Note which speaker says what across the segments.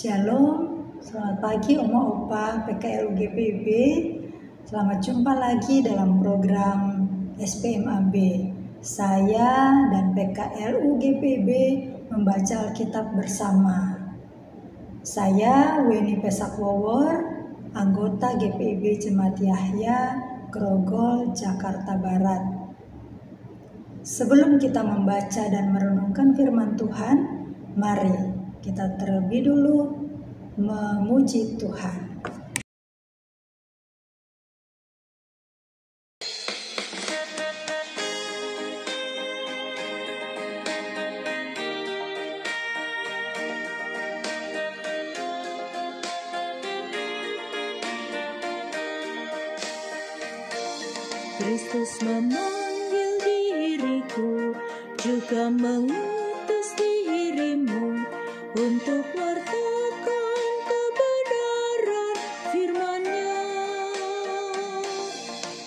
Speaker 1: Shalom, selamat pagi Oma Opa PKL UGPB. Selamat jumpa lagi dalam program SPMAB. Saya dan PKL UGPB membaca Alkitab bersama. Saya Weni Pesakwowor, anggota GPIB Jemaat Yahya, Grogol, Jakarta Barat. Sebelum kita membaca dan merenungkan firman Tuhan, mari kita terlebih dulu memuji Tuhan.
Speaker 2: Kristus memanggil diriku, juga mengutus dirimu untuk wartakan kebenaran firman-Nya.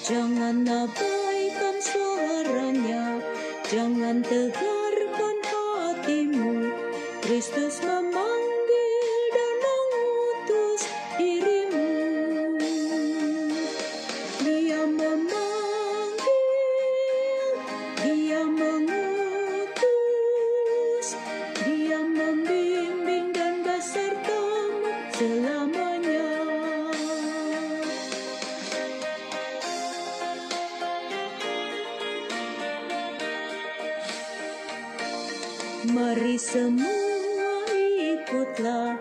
Speaker 2: Jangan abaikan suaranya, jangan tegarkan hatimu. Kristus memanggil dan mengutus dirimu. Dia memanggil, Dia mengutus, Dia membimbing dan besertamu selamanya. Mari semua ikutlah,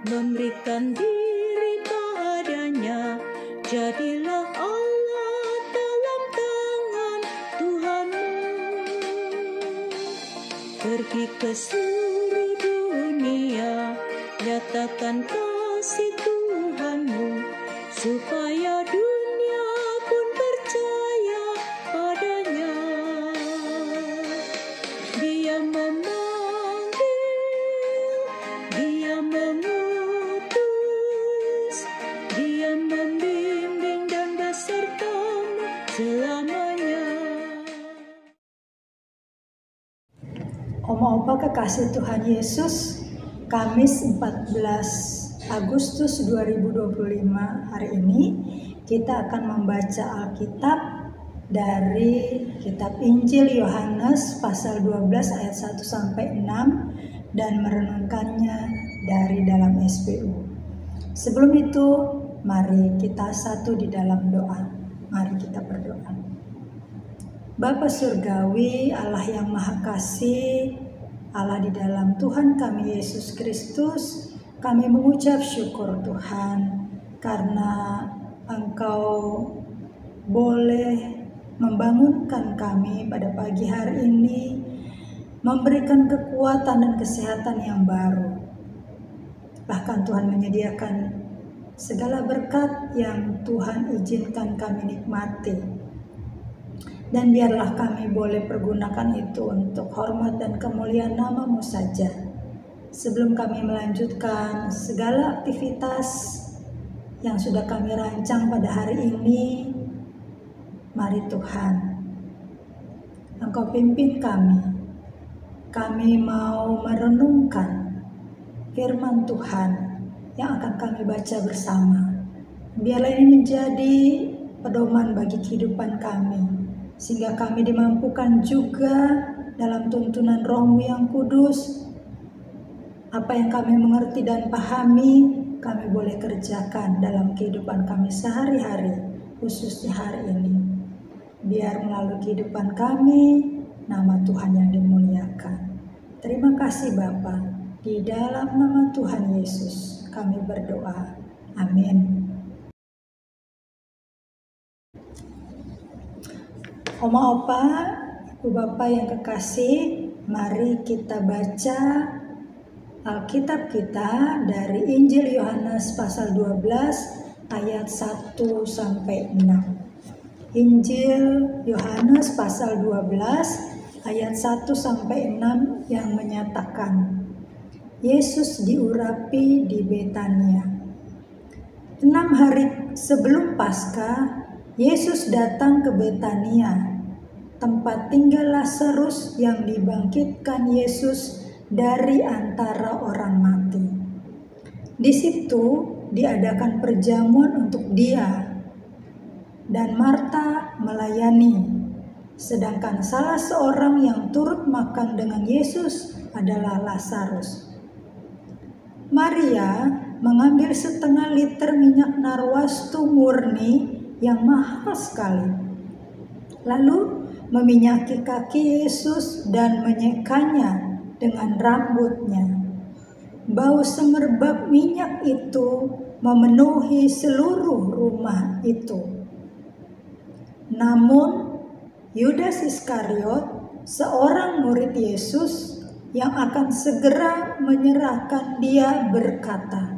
Speaker 2: memberikan diri padanya. Jadilah Allah dalam tangan Tuhanmu. Pergi ke seluruh dunia, nyatakan kasih Tuhanmu, supaya dunia pun percaya padanya. Dia memanggil, Dia mengutus, Dia membimbing dan besertamu selamanya.
Speaker 1: Oma Opa kekasih Tuhan Yesus, Kamis 14 Agustus 2025 hari ini kita akan membaca Alkitab dari kitab Injil Yohanes pasal 12 ayat 1 sampai 6 dan merenungkannya dari dalam SPU. Sebelum itu, mari kita satu di dalam doa. Mari kita berdoa. Bapa Surgawi, Allah yang Maha Kasih, Allah di dalam Tuhan kami Yesus Kristus, kami mengucap syukur Tuhan karena Engkau boleh membangunkan kami pada pagi hari ini, memberikan kekuatan dan kesehatan yang baru. Bahkan Tuhan menyediakan segala berkat yang Tuhan izinkan kami nikmati. Dan biarlah kami boleh pergunakan itu untuk hormat dan kemuliaan nama-Mu saja. Sebelum kami melanjutkan segala aktivitas yang sudah kami rancang pada hari ini, mari Tuhan, Engkau pimpin kami. Kami mau merenungkan firman Tuhan yang akan kami baca bersama. Biarlah ini menjadi pedoman bagi kehidupan kami, sehingga kami dimampukan juga dalam tuntunan Roh-Mu yang kudus. Apa yang kami mengerti dan pahami, kami boleh kerjakan dalam kehidupan kami sehari-hari, khususnya hari ini. Biar melalui kehidupan kami, nama Tuhan yang dimuliakan. Terima kasih Bapa, di dalam nama Tuhan Yesus kami berdoa. Amin. Oma Opa, Ibu Bapak yang kekasih, mari kita baca Alkitab kita dari Injil Yohanes pasal 12 ayat 1 sampai 6. Injil Yohanes pasal 12 ayat 1 sampai 6 yang menyatakan Yesus diurapi di Betania. 6 hari sebelum Paskah, Yesus datang ke Betania, tempat tinggal Lazarus yang dibangkitkan Yesus dari antara orang mati. Di situ diadakan perjamuan untuk dia, dan Marta melayani. Sedangkan salah seorang yang turut makan dengan Yesus adalah Lazarus. Maria mengambil 1/2 liter minyak narwastu murni yang mahal sekali. Lalu meminyaki kaki Yesus dan menyekanya dengan rambutnya. Bau semerbak minyak itu memenuhi seluruh rumah itu. Namun Yudas Iskariot, seorang murid Yesus yang akan segera menyerahkan dia, berkata,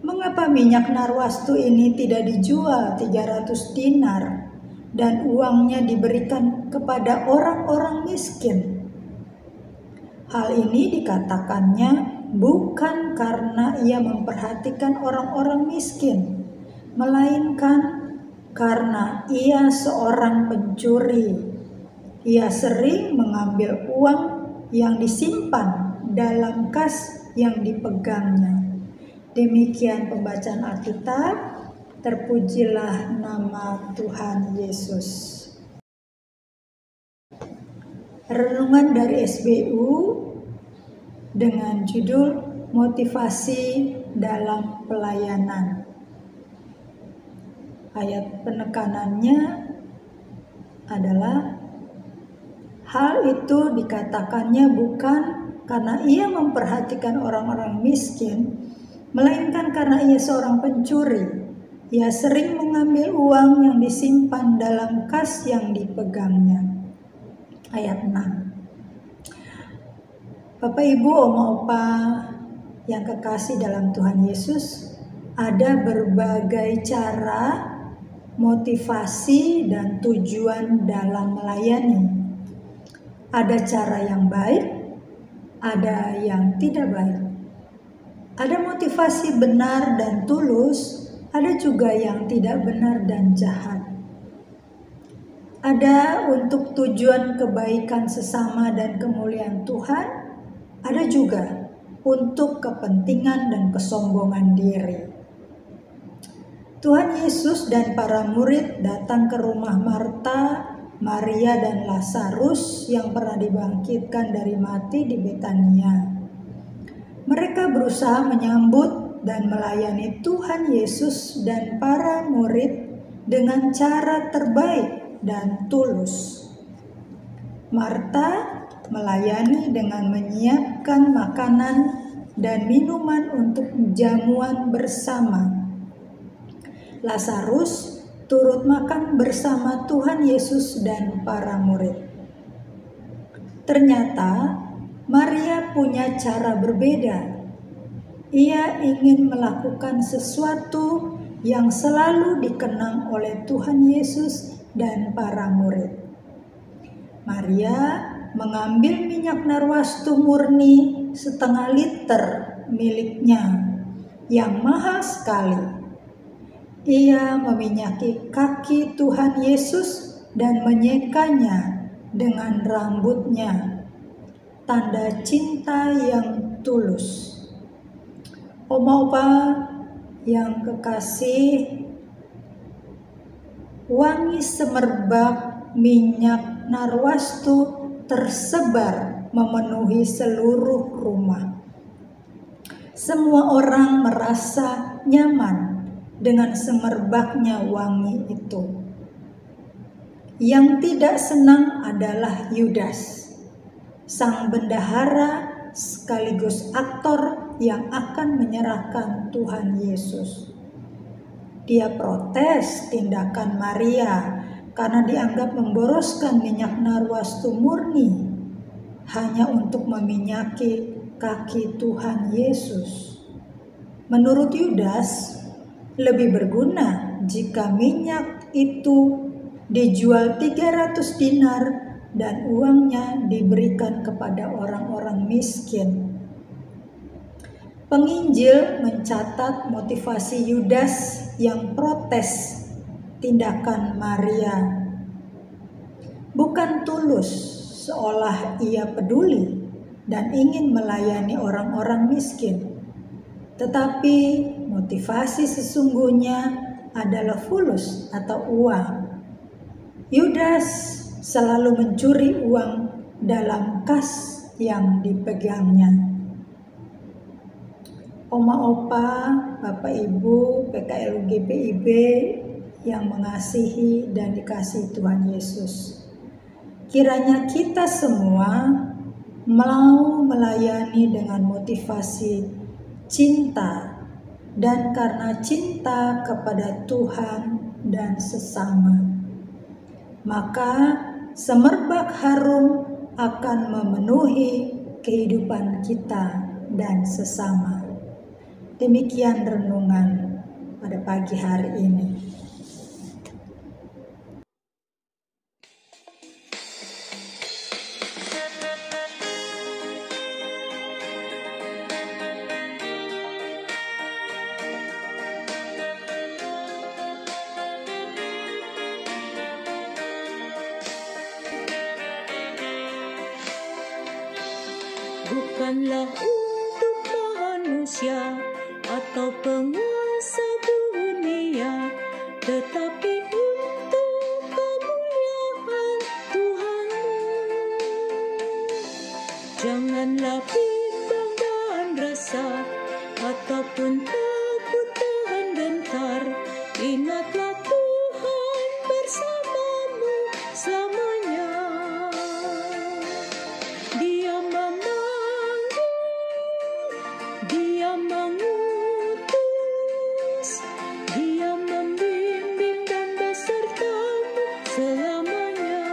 Speaker 1: "Mengapa minyak narwastu ini tidak dijual 300 dinar dan uangnya diberikan kepada orang-orang miskin?" Hal ini dikatakannya bukan karena ia memperhatikan orang-orang miskin, melainkan karena ia seorang pencuri. Ia sering mengambil uang yang disimpan dalam kas yang dipegangnya. Demikian pembacaan Alkitab. Terpujilah nama Tuhan Yesus. Renungan dari SBU dengan judul Motivasi dalam Pelayanan. Ayat penekanannya adalah hal itu dikatakannya bukan karena ia memperhatikan orang-orang miskin, melainkan karena ia seorang pencuri. Ia sering mengambil uang yang disimpan dalam kas yang dipegangnya. Ayat 6. Bapak, Ibu, Oma, Opa yang kekasih dalam Tuhan Yesus, ada berbagai cara, motivasi, dan tujuan dalam melayani. Ada cara yang baik, ada yang tidak baik. Ada motivasi benar dan tulus, ada juga yang tidak benar dan jahat. Ada untuk tujuan kebaikan sesama dan kemuliaan Tuhan, ada juga untuk kepentingan dan kesombongan diri. Tuhan Yesus dan para murid datang ke rumah Marta, Maria, dan Lazarus yang pernah dibangkitkan dari mati di Betania. Mereka berusaha menyambut dan melayani Tuhan Yesus dan para murid dengan cara terbaik dan tulus. Marta melayani dengan menyiapkan makanan dan minuman untuk jamuan bersama. Lazarus turut makan bersama Tuhan Yesus dan para murid. Ternyata Maria punya cara berbeda. Ia ingin melakukan sesuatu yang selalu dikenang oleh Tuhan Yesus dan para murid. Maria mengambil minyak narwastu murni 1/2 liter miliknya yang mahal sekali. Ia meminyaki kaki Tuhan Yesus dan menyekanya dengan rambutnya, tanda cinta yang tulus. Oma, Opa yang kekasih, wangi semerbak minyak narwastu tersebar memenuhi seluruh rumah. Semua orang merasa nyaman dengan semerbaknya wangi itu. Yang tidak senang adalah Yudas, sang bendahara sekaligus aktor yang akan menyerahkan Tuhan Yesus. Dia protes tindakan Maria karena dianggap memboroskan minyak narwastu murni hanya untuk meminyaki kaki Tuhan Yesus. Menurut Yudas, lebih berguna jika minyak itu dijual 300 dinar dan uangnya diberikan kepada orang-orang miskin. Penginjil mencatat motivasi Yudas yang protes tindakan Maria. Bukan tulus, seolah ia peduli dan ingin melayani orang-orang miskin, Tetapi motivasi sesungguhnya adalah fulus atau uang. Yudas selalu mencuri uang dalam kas yang dipegangnya. Oma opa, bapak ibu, PKLUG PIB yang mengasihi dan dikasihi Tuhan Yesus. Kiranya kita semua mau melayani dengan motivasi cinta dan karena cinta kepada Tuhan dan sesama. Maka semerbak harum akan memenuhi kehidupan kita dan sesama. Demikian renungan pada pagi hari ini.
Speaker 2: Bukanlah untuk manusia atau penguasa dunia, tetapi untuk kemuliaan Tuhanmu. Janganlah bimbang dan resah ataupun takut dan gentar. Ingatlah Tuhan bersamamu selamanya. Dia mengutus, Dia membimbing dan besertamu selamanya.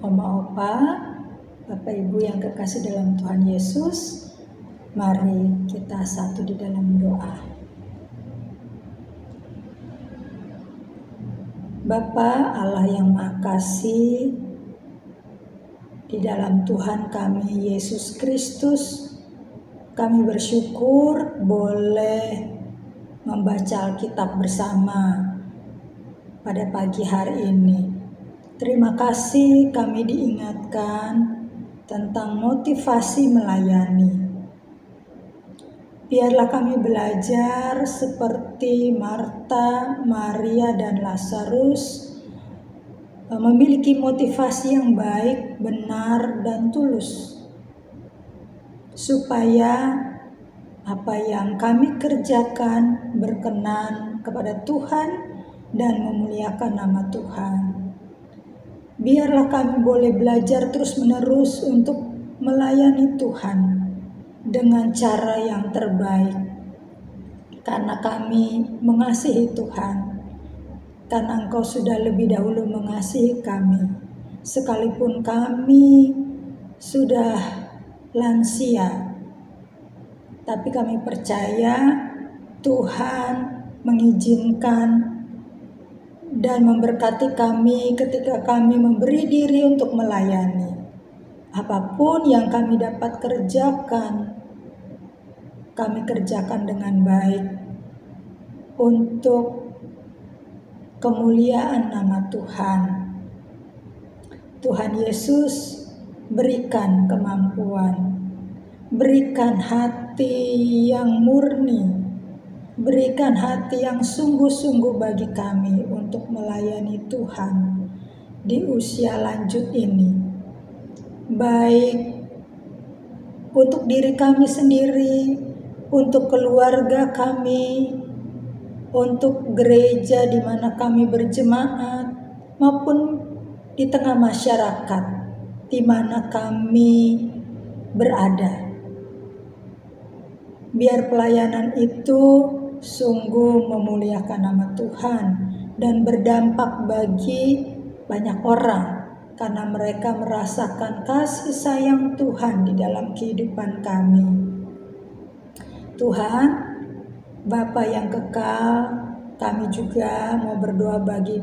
Speaker 1: Oma opa, bapak ibu yang kekasih dalam Tuhan Yesus, mari kita satu di dalam doa. Bapa Allah yang Maha Kasih, di dalam Tuhan kami Yesus Kristus, kami bersyukur boleh membaca Alkitab bersama pada pagi hari ini. Terima kasih kami diingatkan tentang motivasi melayani. Biarlah kami belajar seperti Marta, Maria, dan Lazarus memiliki motivasi yang baik, benar, dan tulus. Supaya apa yang kami kerjakan berkenan kepada Tuhan dan memuliakan nama Tuhan. Biarlah kami boleh belajar terus-menerus untuk melayani Tuhan dengan cara yang terbaik. Karena kami mengasihi Tuhan. Karena Engkau sudah lebih dahulu mengasihi kami. Sekalipun kami sudah lansia. Tapi kami percaya Tuhan mengizinkan dan memberkati kami ketika kami memberi diri untuk melayani. Apapun yang kami dapat kerjakan, kami kerjakan dengan baik untuk kemuliaan nama Tuhan. Tuhan Yesus berikan kemampuan, berikan hati yang murni, berikan hati yang sungguh-sungguh bagi kami untuk melayani Tuhan di usia lanjut ini. Baik untuk diri kami sendiri, untuk keluarga kami, untuk gereja di mana kami berjemaat, maupun di tengah masyarakat di mana kami berada. Biar pelayanan itu sungguh memuliakan nama Tuhan dan berdampak bagi banyak orang karena mereka merasakan kasih sayang Tuhan di dalam kehidupan kami. Tuhan, Bapa yang kekal, kami juga mau berdoa bagi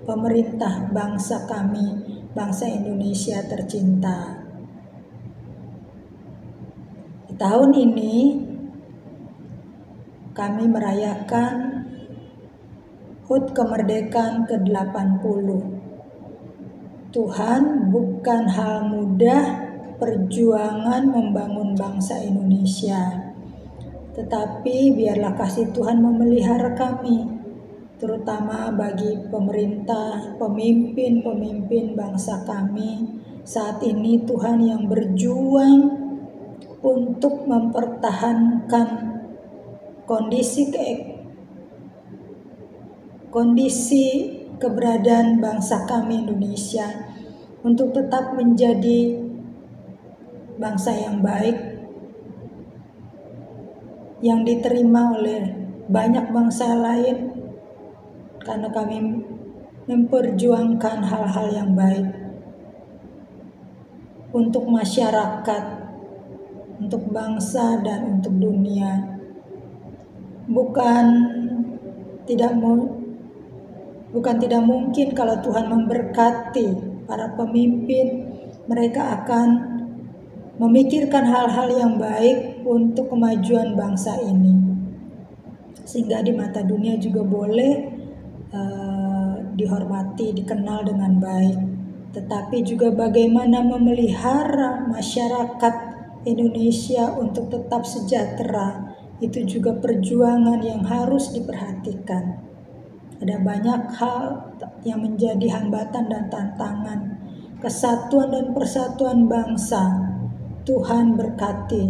Speaker 1: pemerintah bangsa kami, bangsa Indonesia tercinta. tahun ini kami merayakan HUT kemerdekaan ke-80. Tuhan, bukan hal mudah perjuangan membangun bangsa Indonesia. Tetapi biarlah kasih Tuhan memelihara kami, terutama bagi pemerintah, pemimpin bangsa kami. Saat ini Tuhan yang berjuang untuk mempertahankan kondisi keberadaan bangsa kami Indonesia untuk tetap menjadi bangsa yang baik, yang diterima oleh banyak bangsa lain, karena kami memperjuangkan hal-hal yang baik untuk masyarakat, untuk bangsa dan untuk dunia. Bukan tidak mungkin kalau Tuhan memberkati para pemimpin, mereka akan memikirkan hal-hal yang baik untuk kemajuan bangsa ini, sehingga di mata dunia juga boleh dihormati, dikenal dengan baik. Tetapi juga bagaimana memelihara masyarakat Indonesia untuk tetap sejahtera, itu juga perjuangan yang harus diperhatikan. Ada banyak hal yang menjadi hambatan dan tantangan kesatuan dan persatuan bangsa. Tuhan berkati,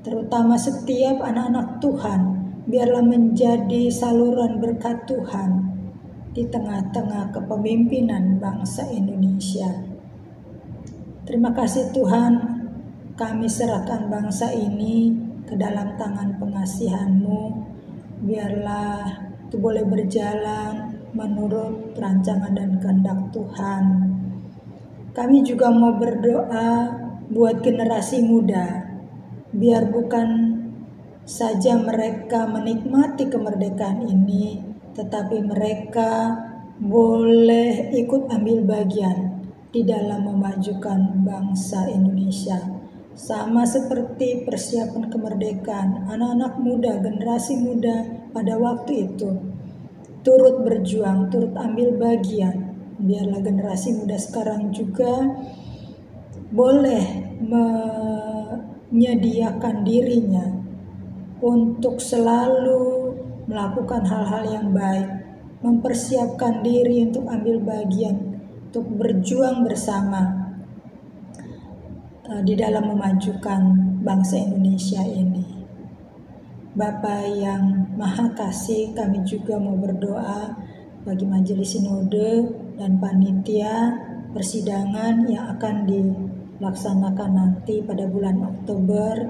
Speaker 1: terutama setiap anak-anak Tuhan, biarlah menjadi saluran berkat Tuhan di tengah-tengah kepemimpinan bangsa Indonesia. Terima kasih Tuhan, kami serahkan bangsa ini ke dalam tangan pengasihan-Mu. Biarlah itu boleh berjalan menurut rancangan dan kehendak Tuhan. Kami juga mau berdoa buat generasi muda, biar bukan saja mereka menikmati kemerdekaan ini, tetapi mereka boleh ikut ambil bagian di dalam memajukan bangsa Indonesia. Sama seperti persiapan kemerdekaan, anak-anak muda, generasi muda pada waktu itu turut berjuang, turut ambil bagian. Biarlah generasi muda sekarang juga boleh menyediakan dirinya untuk selalu melakukan hal-hal yang baik, mempersiapkan diri untuk ambil bagian, untuk berjuang bersama di dalam memajukan bangsa Indonesia ini. Bapa yang Maha Kasih, kami juga mau berdoa bagi Majelis Sinode dan panitia persidangan yang akan dilaksanakan nanti pada bulan Oktober.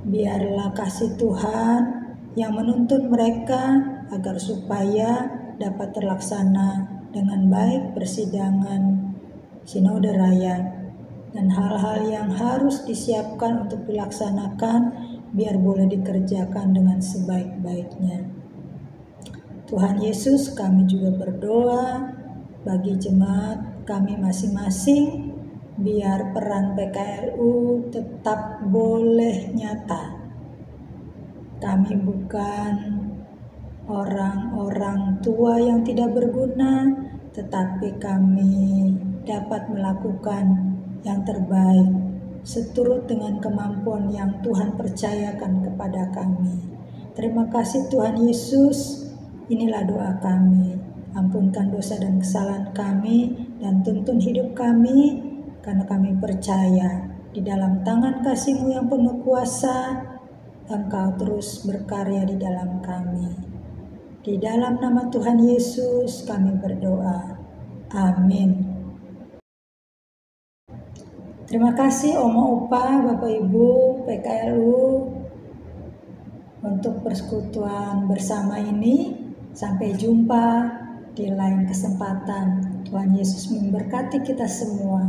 Speaker 1: Biarlah kasih Tuhan yang menuntun mereka agar supaya dapat terlaksana dengan baik persidangan Sinode Raya, dan hal-hal yang harus disiapkan untuk dilaksanakan biar boleh dikerjakan dengan sebaik-baiknya. Tuhan Yesus, kami juga berdoa bagi jemaat kami masing-masing, biar peran PKLU tetap boleh nyata. Kami bukan orang-orang tua yang tidak berguna, tetapi kami dapat melakukan yang terbaik seturut dengan kemampuan yang Tuhan percayakan kepada kami. Terima kasih Tuhan Yesus, inilah doa kami. Ampunkan dosa dan kesalahan kami dan tuntun hidup kami, karena kami percaya di dalam tangan kasih-Mu yang penuh kuasa, Engkau terus berkarya di dalam kami. Di dalam nama Tuhan Yesus kami berdoa. Amin. Terima kasih Oma Opa, Bapak Ibu PKLU untuk persekutuan bersama ini. Sampai jumpa di lain kesempatan. Tuhan Yesus memberkati kita semua.